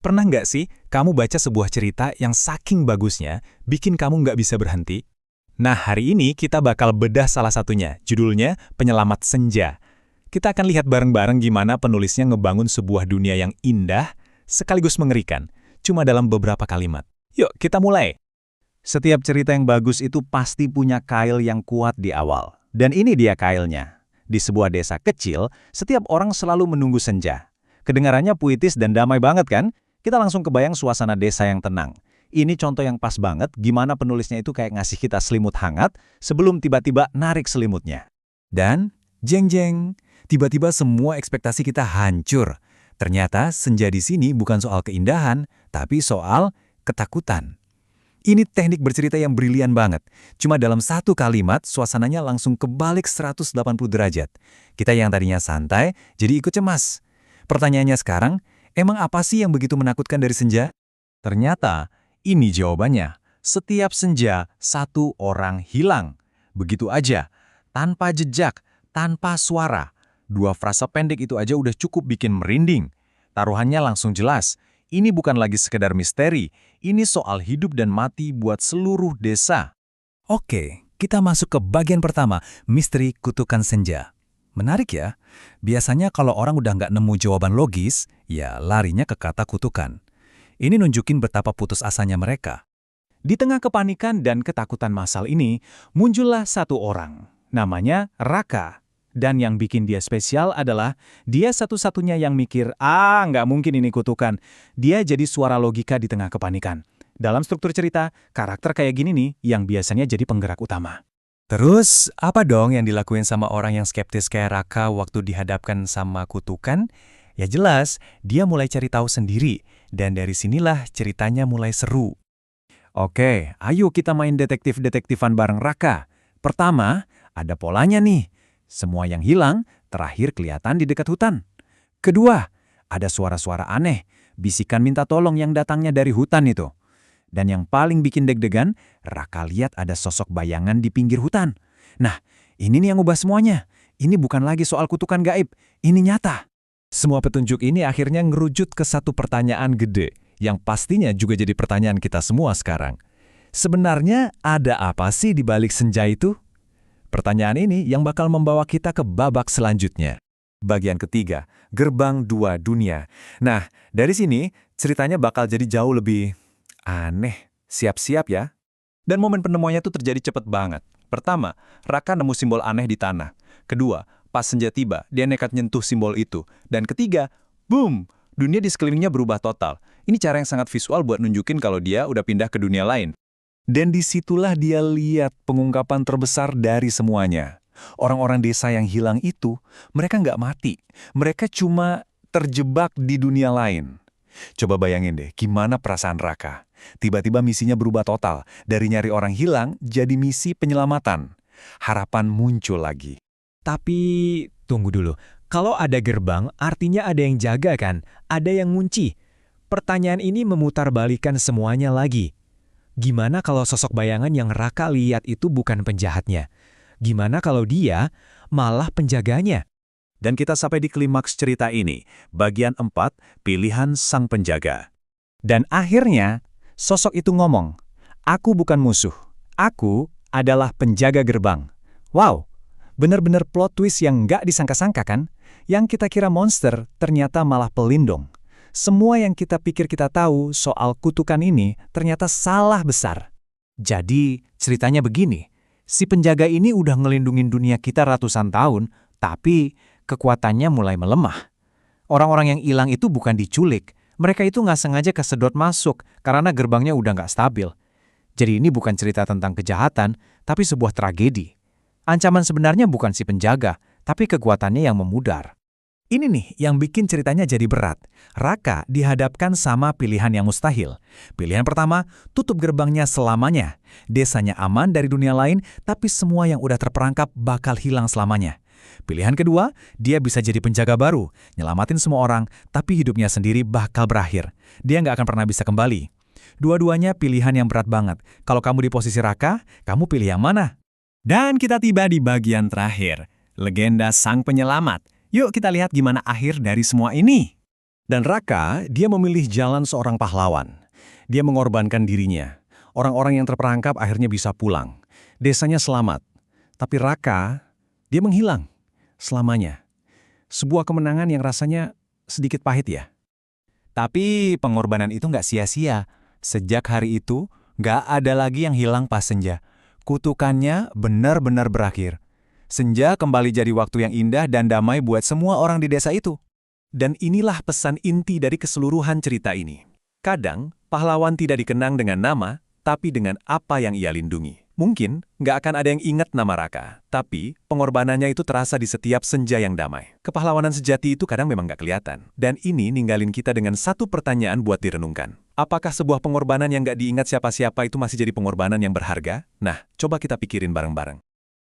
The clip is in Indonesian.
Pernah nggak sih kamu baca sebuah cerita yang saking bagusnya, bikin kamu nggak bisa berhenti? Nah, hari ini kita bakal bedah salah satunya, judulnya Penyelamat Senja. Kita akan lihat bareng-bareng gimana penulisnya ngebangun sebuah dunia yang indah, sekaligus mengerikan, cuma dalam beberapa kalimat. Yuk, kita mulai. Setiap cerita yang bagus itu pasti punya kail yang kuat di awal. Dan ini dia kailnya. Di sebuah desa kecil, setiap orang selalu menunggu senja. Kedengarannya puitis dan damai banget kan? Kita langsung kebayang suasana desa yang tenang. Ini contoh yang pas banget gimana penulisnya itu kayak ngasih kita selimut hangat sebelum tiba-tiba narik selimutnya. Dan, jeng-jeng, tiba-tiba semua ekspektasi kita hancur. Ternyata senja di sini bukan soal keindahan, tapi soal ketakutan. Ini teknik bercerita yang brilian banget. Cuma dalam satu kalimat, suasananya langsung kebalik 180 derajat. Kita yang tadinya santai, jadi ikut cemas. Pertanyaannya sekarang, emang apa sih yang begitu menakutkan dari senja? Ternyata, ini jawabannya. Setiap senja, satu orang hilang. Begitu aja, tanpa jejak, tanpa suara. Dua frasa pendek itu aja udah cukup bikin merinding. Taruhannya langsung jelas. Ini bukan lagi sekedar misteri, ini soal hidup dan mati buat seluruh desa. Oke, kita masuk ke bagian pertama, misteri kutukan senja. Menarik ya, biasanya kalau orang udah nggak nemu jawaban logis, ya larinya ke kata kutukan. Ini nunjukin betapa putus asanya mereka. Di tengah kepanikan dan ketakutan massal ini, muncullah satu orang, namanya Raka. Dan yang bikin dia spesial adalah, dia satu-satunya yang mikir, nggak mungkin ini kutukan. Dia jadi suara logika di tengah kepanikan. Dalam struktur cerita, karakter kayak gini nih yang biasanya jadi penggerak utama. Terus, apa dong yang dilakuin sama orang yang skeptis kayak Raka waktu dihadapkan sama kutukan? Ya jelas, dia mulai cari tahu sendiri, dan dari sinilah ceritanya mulai seru. Oke, ayo kita main detektif-detektifan bareng Raka. Pertama, ada polanya nih. Semua yang hilang terakhir kelihatan di dekat hutan. Kedua, ada suara-suara aneh, bisikan minta tolong yang datangnya dari hutan itu. Dan yang paling bikin deg-degan, Raka lihat ada sosok bayangan di pinggir hutan. Nah, ini nih yang ubah semuanya. Ini bukan lagi soal kutukan gaib, ini nyata. Semua petunjuk ini akhirnya ngerujut ke satu pertanyaan gede, yang pastinya juga jadi pertanyaan kita semua sekarang. Sebenarnya ada apa sih di balik senja itu? Pertanyaan ini yang bakal membawa kita ke babak selanjutnya. Bagian ketiga, gerbang dua dunia. Nah, dari sini ceritanya bakal jadi jauh lebih aneh. Siap-siap ya. Dan momen penemuannya tuh terjadi cepet banget. Pertama, Raka nemu simbol aneh di tanah. Kedua, pas senja tiba, dia nekat nyentuh simbol itu. Dan ketiga, boom! Dunia di sekelilingnya berubah total. Ini cara yang sangat visual buat nunjukin kalau dia udah pindah ke dunia lain. Dan disitulah dia lihat pengungkapan terbesar dari semuanya. Orang-orang desa yang hilang itu, mereka nggak mati. Mereka cuma terjebak di dunia lain. Coba bayangin deh, gimana perasaan Raka. Tiba-tiba misinya berubah total. Dari nyari orang hilang, jadi misi penyelamatan. Harapan muncul lagi. Tapi, tunggu dulu. Kalau ada gerbang, artinya ada yang jaga kan? Ada yang ngunci. Pertanyaan ini memutarbalikkan semuanya lagi. Gimana kalau sosok bayangan yang Raka lihat itu bukan penjahatnya? Gimana kalau dia malah penjaganya? Dan kita sampai di klimaks cerita ini, bagian 4, pilihan sang penjaga. Dan akhirnya, sosok itu ngomong, "Aku bukan musuh, aku adalah penjaga gerbang." Wow, benar-benar plot twist yang nggak disangka-sangka kan? Yang kita kira monster, ternyata malah pelindung. Semua yang kita pikir kita tahu soal kutukan ini ternyata salah besar. Jadi, ceritanya begini. Si penjaga ini udah ngelindungin dunia kita ratusan tahun, tapi kekuatannya mulai melemah. Orang-orang yang hilang itu bukan diculik. Mereka itu nggak sengaja kesedot masuk karena gerbangnya udah nggak stabil. Jadi ini bukan cerita tentang kejahatan, tapi sebuah tragedi. Ancaman sebenarnya bukan si penjaga, tapi kekuatannya yang memudar. Ini nih yang bikin ceritanya jadi berat. Raka dihadapkan sama pilihan yang mustahil. Pilihan pertama, tutup gerbangnya selamanya. Desanya aman dari dunia lain, tapi semua yang udah terperangkap bakal hilang selamanya. Pilihan kedua, dia bisa jadi penjaga baru, nyelamatin semua orang, tapi hidupnya sendiri bakal berakhir. Dia nggak akan pernah bisa kembali. Dua-duanya pilihan yang berat banget. Kalau kamu di posisi Raka, kamu pilih yang mana? Dan kita tiba di bagian terakhir, legenda sang penyelamat. Yuk kita lihat gimana akhir dari semua ini. Dan Raka, dia memilih jalan seorang pahlawan. Dia mengorbankan dirinya. Orang-orang yang terperangkap akhirnya bisa pulang. Desanya selamat. Tapi Raka, dia menghilang selamanya. Sebuah kemenangan yang rasanya sedikit pahit ya. Tapi pengorbanan itu nggak sia-sia. Sejak hari itu, nggak ada lagi yang hilang pas senja. Kutukannya benar-benar berakhir. Senja kembali jadi waktu yang indah dan damai buat semua orang di desa itu. Dan inilah pesan inti dari keseluruhan cerita ini. Kadang, pahlawan tidak dikenang dengan nama, tapi dengan apa yang ia lindungi. Mungkin nggak akan ada yang ingat nama Raka, tapi pengorbanannya itu terasa di setiap senja yang damai. Kepahlawanan sejati itu kadang memang nggak kelihatan. Dan ini ninggalin kita dengan satu pertanyaan buat direnungkan. Apakah sebuah pengorbanan yang nggak diingat siapa-siapa itu masih jadi pengorbanan yang berharga? Nah, coba kita pikirin bareng-bareng.